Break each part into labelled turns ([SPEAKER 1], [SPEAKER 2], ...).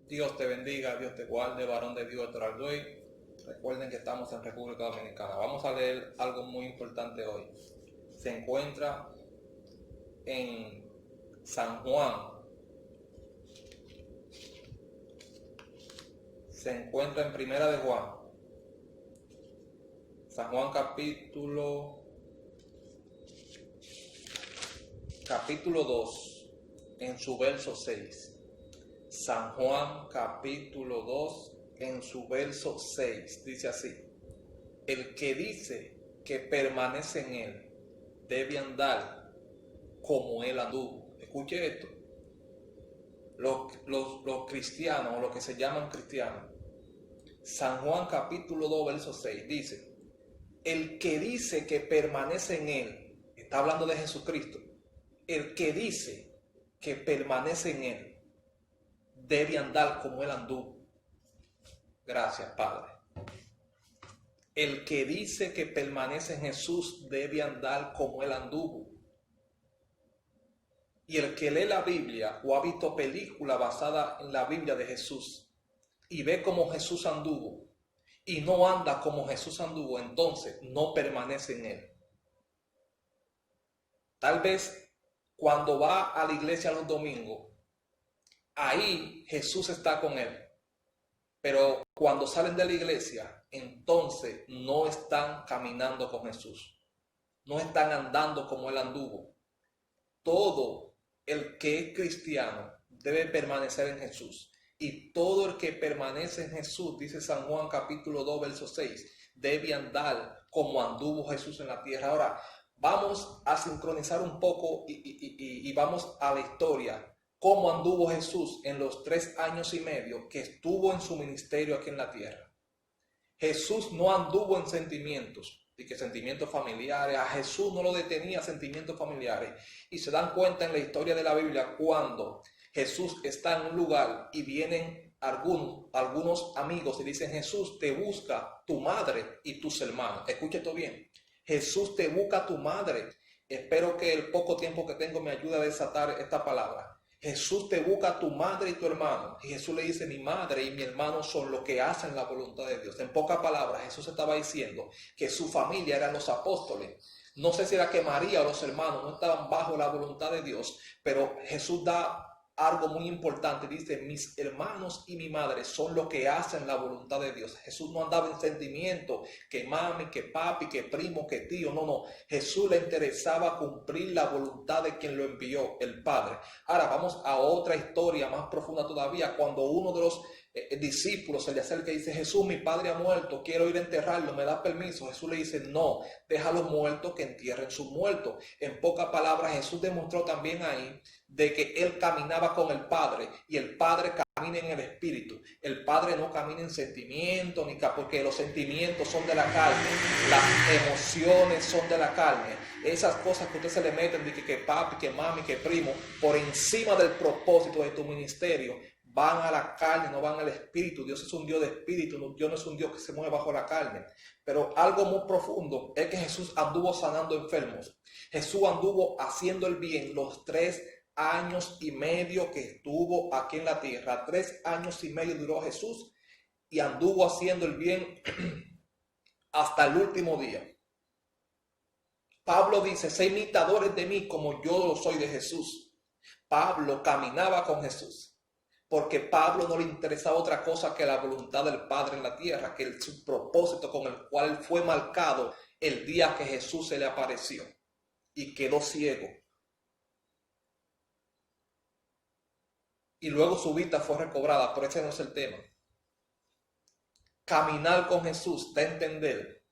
[SPEAKER 1] Dios te bendiga, Dios te guarde, varón de Dios, Toralduey. Recuerden que estamos en República Dominicana. Vamos a leer algo muy importante hoy. Se encuentra en San Juan. Se encuentra en Primera de Juan. San Juan capítulo 2, en su verso 6. San Juan capítulo 2, en su verso 6, dice así: el que dice que permanece en él debe andar como él anduvo. Escuche esto. Los cristianos, o los que se llaman cristianos, San Juan capítulo 2, verso 6, dice: el que dice que permanece en él, está hablando de Jesucristo, el que dice que permanece en él debe andar como él anduvo. Gracias, Padre. El que dice que permanece en Jesús debe andar como él anduvo. Y el que lee la Biblia o ha visto película basada en la Biblia de Jesús y ve como Jesús anduvo y no anda como Jesús anduvo, entonces no permanece en él. Tal vez cuando va a la iglesia los domingos, ahí Jesús está con él. Pero cuando salen de la iglesia, entonces no están caminando con Jesús. No están andando como él anduvo. Todo el que es cristiano debe permanecer en Jesús. Y todo el que permanece en Jesús, dice San Juan capítulo 2, verso 6, debe andar como anduvo Jesús en la tierra. Ahora, vamos a sincronizar un poco y vamos a la historia. Cómo anduvo Jesús en los 3 años y medio que estuvo en su ministerio aquí en la tierra. Jesús no anduvo en sentimientos, y que sentimientos familiares, a Jesús no lo detenía sentimientos familiares. Y se dan cuenta en la historia de la Biblia cuando Jesús está en un lugar y vienen algunos amigos y dicen: Jesús, te busca tu madre y tus hermanos. Escucha esto bien. Jesús, te busca tu madre. Espero que el poco tiempo que tengo me ayude a desatar esta palabra. Jesús, te busca tu madre y tu hermano. Y Jesús le dice: mi madre y mi hermano son los que hacen la voluntad de Dios. En pocas palabras, Jesús estaba diciendo que su familia eran los apóstoles. No sé si era que María o los hermanos no estaban bajo la voluntad de Dios, pero Jesús da algo muy importante. Dice: mis hermanos y mi madre son los que hacen la voluntad de Dios. Jesús no andaba en sentimiento, que mami, que papi, que primo, que tío. No. Jesús le interesaba cumplir la voluntad de quien lo envió, el Padre. Ahora vamos a otra historia más profunda todavía. Cuando uno de los discípulos se le acerca y dice: Jesús, mi padre ha muerto, quiero ir a enterrarlo, ¿me da permiso? Jesús le dice: no, deja a los muertos que entierren sus muertos. En pocas palabras, Jesús demostró también ahí de que él caminaba con el Padre y el Padre camina en el Espíritu. El Padre no camina en sentimientos, porque los sentimientos son de la carne, las emociones son de la carne. Esas cosas que usted se le meten de que papi, que mami, que primo, por encima del propósito de tu ministerio, van a la carne, no van al espíritu. Dios es un Dios de espíritu, Dios no es un Dios que se mueve bajo la carne. Pero algo muy profundo es que Jesús anduvo sanando enfermos. Jesús anduvo haciendo el bien los 3 años y medio que estuvo aquí en la tierra. 3 años y medio duró Jesús y anduvo haciendo el bien hasta el último día. Pablo dice: sé imitadores de mí como yo lo soy de Jesús. Pablo caminaba con Jesús, porque Pablo no le interesaba otra cosa que la voluntad del Padre en la tierra, que su propósito con el cual fue marcado el día que Jesús se le apareció y quedó ciego. Y luego su vista fue recobrada, pero ese no es el tema. Caminar con Jesús da a entender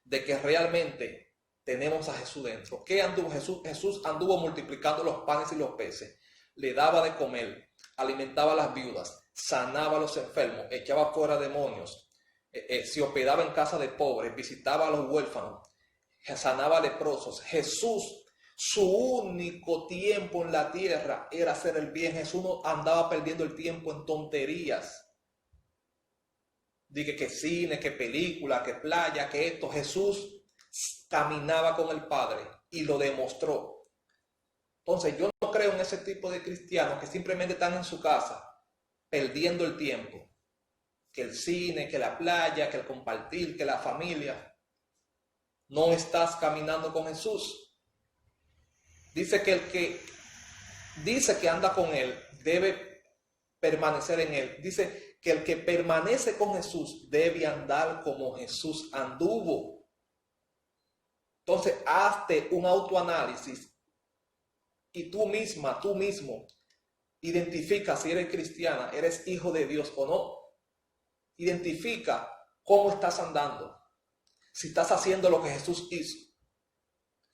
[SPEAKER 1] de que realmente tenemos a Jesús dentro. ¿Qué anduvo Jesús? Jesús anduvo multiplicando los panes y los peces. Le daba de comer, alimentaba a las viudas, sanaba a los enfermos, echaba fuera demonios, se hospedaba en casa de pobres, visitaba a los huérfanos, sanaba a leprosos. Jesús, su único tiempo en la tierra era hacer el bien. Jesús no andaba perdiendo el tiempo en tonterías. Dije que cine, que película, que playa, que esto. Jesús caminaba con el Padre y lo demostró. Entonces yo no creo en ese tipo de cristianos que simplemente están en su casa perdiendo el tiempo, que el cine, que la playa, que el compartir, que la familia, no estás caminando con Jesús. Dice que el que dice que anda con Él debe permanecer en Él. Dice que el que permanece con Jesús debe andar como Jesús anduvo. Entonces, hazte un autoanálisis y tú misma, tú mismo, identifica si eres cristiana, eres hijo de Dios o no. Identifica cómo estás andando. Si estás haciendo lo que Jesús hizo.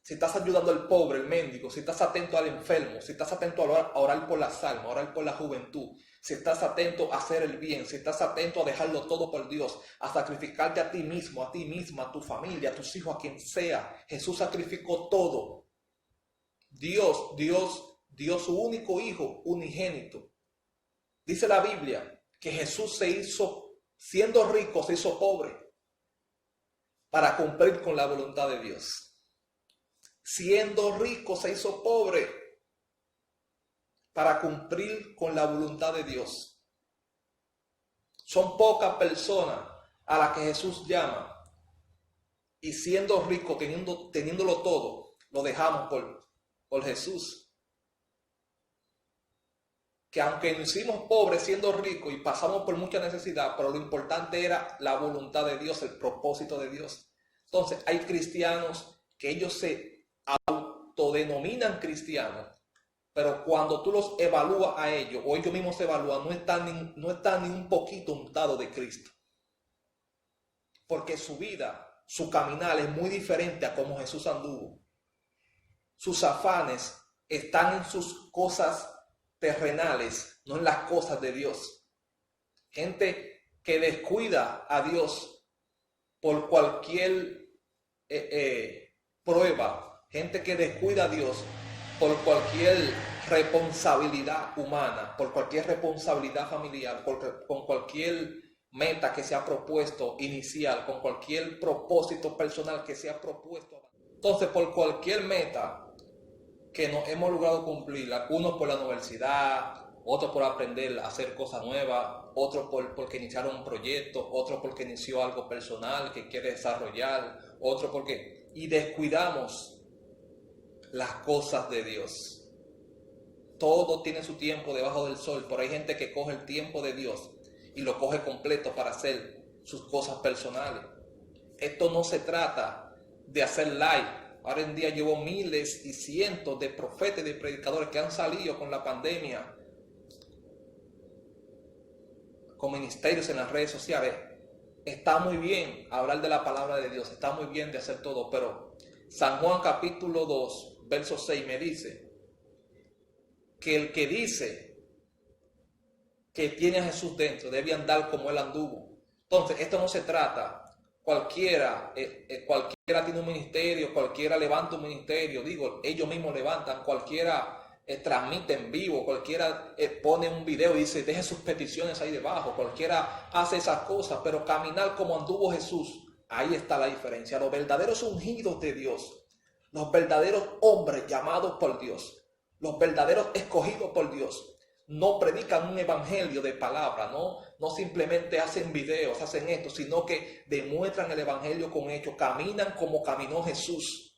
[SPEAKER 1] Si estás ayudando al pobre, el mendigo, si estás atento al enfermo, si estás atento a orar por las almas, a orar por la juventud, si estás atento a hacer el bien, si estás atento a dejarlo todo por Dios, a sacrificarte a ti mismo, a ti misma, a tu familia, a tus hijos, a quien sea. Jesús sacrificó todo. Dios dio su único hijo unigénito. Dice la Biblia que Jesús se hizo, siendo rico, se hizo pobre para cumplir con la voluntad de Dios. Siendo rico se hizo pobre para cumplir con la voluntad de Dios. Son pocas personas a las que Jesús llama y siendo rico, teniéndolo todo, lo dejamos por Jesús. Que aunque nos hicimos pobres siendo ricos y pasamos por mucha necesidad, pero lo importante era la voluntad de Dios, el propósito de Dios. Entonces hay cristianos que ellos se autodenominan cristianos, pero cuando tú los evalúas a ellos, o ellos mismos se evalúan, no están ni un poquito untados de Cristo. Porque su vida, su caminar es muy diferente a como Jesús anduvo. Sus afanes están en sus cosas terrenales, no en las cosas de Dios. Gente que descuida a Dios por cualquier prueba. Gente que descuida a Dios por cualquier responsabilidad humana, por cualquier responsabilidad familiar, con cualquier meta que se ha propuesto inicial, con cualquier propósito personal que se ha propuesto. Entonces, por cualquier meta que nos hemos logrado cumplir, algunos por la universidad, otros por aprender a hacer cosas nuevas, otros porque iniciaron un proyecto, otros porque inició algo personal que quiere desarrollar, otros porque... Y descuidamos las cosas de Dios. Todo tiene su tiempo debajo del sol, pero hay gente que coge el tiempo de Dios y lo coge completo para hacer sus cosas personales. Esto no se trata de hacer live. Ahora en día llevo miles y cientos de profetas y de predicadores que han salido con la pandemia, con ministerios en las redes sociales. Está muy bien hablar de la palabra de Dios, está muy bien de hacer todo, pero San Juan capítulo 2, verso 6 me dice que el que dice que tiene a Jesús dentro debe andar como Él anduvo. Entonces, esto no se trata, cualquiera tiene un ministerio, cualquiera levanta un ministerio, digo, ellos mismos levantan, cualquiera transmite en vivo, cualquiera pone un video y dice, deje sus peticiones ahí debajo, cualquiera hace esas cosas, pero caminar como anduvo Jesús, ahí está la diferencia. Los verdaderos ungidos de Dios, los verdaderos hombres llamados por Dios, los verdaderos escogidos por Dios, no predican un evangelio de palabra, no simplemente hacen videos, hacen esto, sino que demuestran el evangelio con hechos, caminan como caminó Jesús,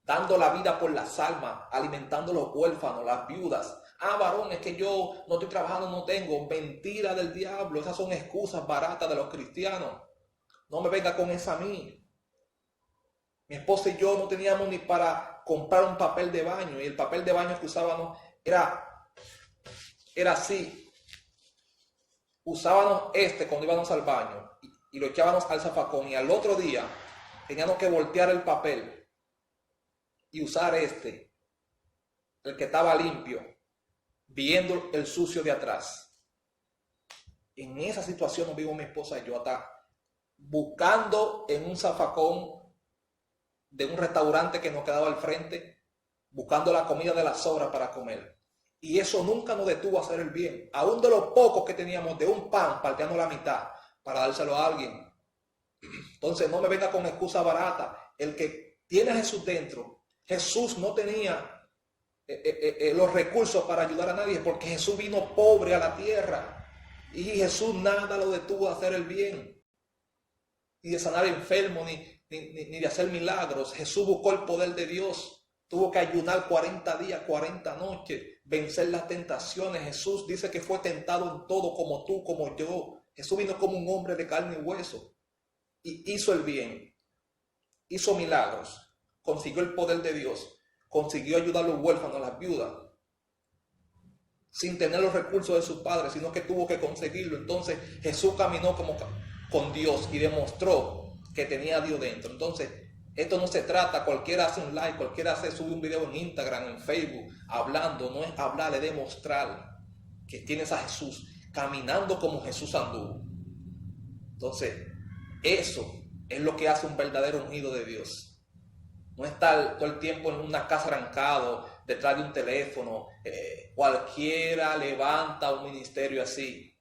[SPEAKER 1] dando la vida por las almas, alimentando los huérfanos, las viudas. Varón, es que yo no estoy trabajando, no tengo. Mentira del diablo, esas son excusas baratas de los cristianos. No me venga con esa a mí. Mi esposa y yo no teníamos ni para comprar un papel de baño, y el papel de baño que usábamos era así. Usábamos cuando íbamos al baño y lo echábamos al zafacón, y al otro día teníamos que voltear el papel y usar el que estaba limpio, viendo el sucio de atrás. En esa situación nos vimos mi esposa y yo, hasta buscando en un zafacón de un restaurante que nos quedaba al frente, buscando la comida de las sobras para comer. Y eso nunca nos detuvo a hacer el bien. Aún de los pocos que teníamos, de un pan, partiendo la mitad para dárselo a alguien. Entonces no me venga con excusa barata. El que tiene a Jesús dentro, Jesús no tenía los recursos para ayudar a nadie, porque Jesús vino pobre a la tierra y Jesús nada lo detuvo de hacer el bien, ni de sanar enfermos, ni de hacer milagros. Jesús buscó el poder de Dios, tuvo que ayunar 40 días, 40 noches, vencer las tentaciones. Jesús dice que fue tentado en todo como tú, como yo. Jesús vino como un hombre de carne y hueso y hizo el bien, hizo milagros, consiguió el poder de Dios, consiguió ayudar a los huérfanos, a las viudas, sin tener los recursos de su padre, sino que tuvo que conseguirlo. Entonces Jesús caminó con Dios y demostró que tenía a Dios dentro. Entonces esto no se trata, cualquiera hace un like, cualquiera sube un video en Instagram, en Facebook, hablando. No es hablar, es demostrar que tienes a Jesús, caminando como Jesús anduvo. Entonces eso es lo que hace un verdadero ungido de Dios. No estar todo el tiempo en una casa arrancado, detrás de un teléfono. Cualquiera levanta un ministerio así.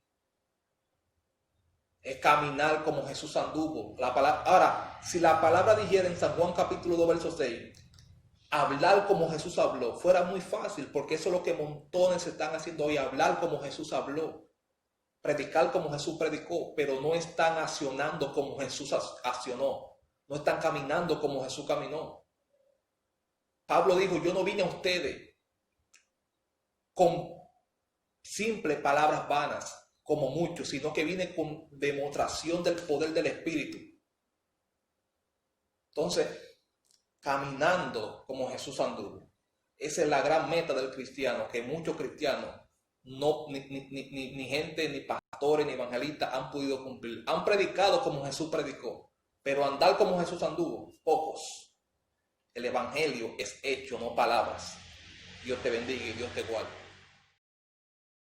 [SPEAKER 1] Es caminar como Jesús anduvo. Ahora, si la palabra dijera en San Juan capítulo 2, verso 6, hablar como Jesús habló, fuera muy fácil, porque eso es lo que montones están haciendo hoy, hablar como Jesús habló, predicar como Jesús predicó, pero no están accionando como Jesús accionó, no están caminando como Jesús caminó. Pablo dijo, yo no vine a ustedes con simples palabras vanas, como muchos, sino que vine con demostración del poder del Espíritu. Entonces, caminando como Jesús anduvo. Esa es la gran meta del cristiano, que muchos cristianos, ni gente, ni pastores, ni evangelistas han podido cumplir. Han predicado como Jesús predicó, pero andar como Jesús anduvo, pocos. El evangelio es hecho, no palabras. Dios te bendiga y Dios te guarde.